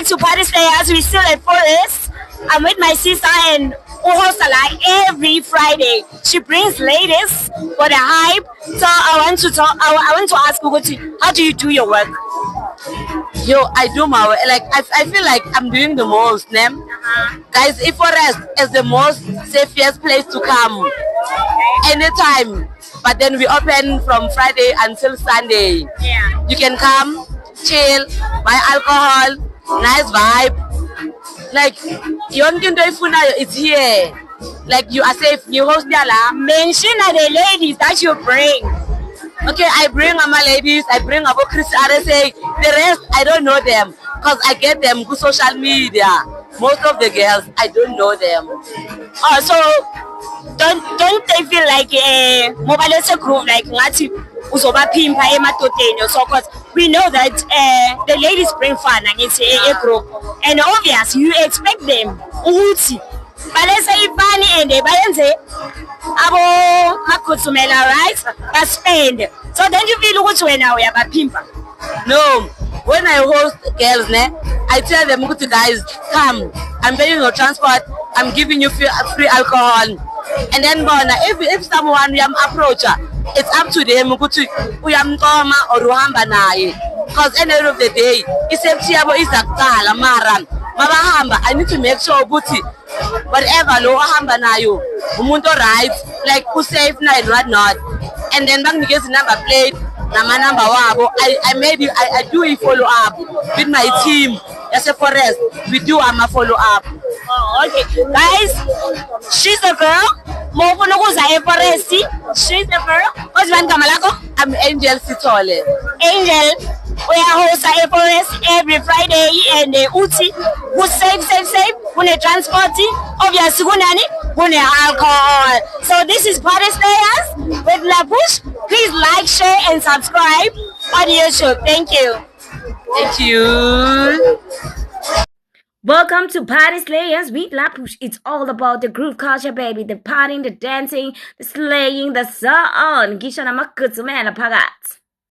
to Party Stayers. We still at Forest. I'm with my sister and Hostess every Friday. She brings ladies for the hype. So I want to talk. I want to ask you, how do you do your work? Yo, I do my way. Like I feel like I'm doing the most, ne? Guys, if Forest is the most safest place to come anytime. But then we open from Friday until Sunday. Yeah. You can come, chill, buy alcohol, nice vibe. Like it's here. Like you are safe. You host the Mention the ladies that you bring. Okay, I bring my ladies, I bring about Chris RSA. The rest, I don't know them. Because I get them good social media. Most of the girls, I don't know them. Oh, so don't they feel like mobile group like ngathi uzoba phimpa emadodeni? So because we know that the ladies bring fun and it's a group. And obviously you expect them ukuthi balesa ifani and bayenze abo makhutsumela, right? But spend. So don't you feel ukuthi wena uyabaphimpa? No, when I host girls, I tell them, guys, come. I'm paying your transport. I'm giving you free alcohol. And then, if someone approach her, it's up to them. Uyamtoma or uhamba naye. Because at the end of the day, it's a is a kala maram. Mabahamba, I need to make sure whatever lo ahamba nayo, umuntu right, like who safe na and what not. And then bang the number plate. My number I do a follow up with my team. As a Forest, we do a follow up. Oh, okay, guys, she's the girl. Forest. She's the girl. What's your name? I'm Angel Sitole. Angel, we are host a Forest every Friday and Uti. Who save, who transporting. Obviously, who alcohol. So this is Party Stayers with La Push. Please like, share, and subscribe on YouTube. Thank you. Thank you. Welcome to Party Slayers with La Push. It's all about the groove culture, baby. The partying, the dancing, the slaying, the so on. Gisha na makutsumela pagat.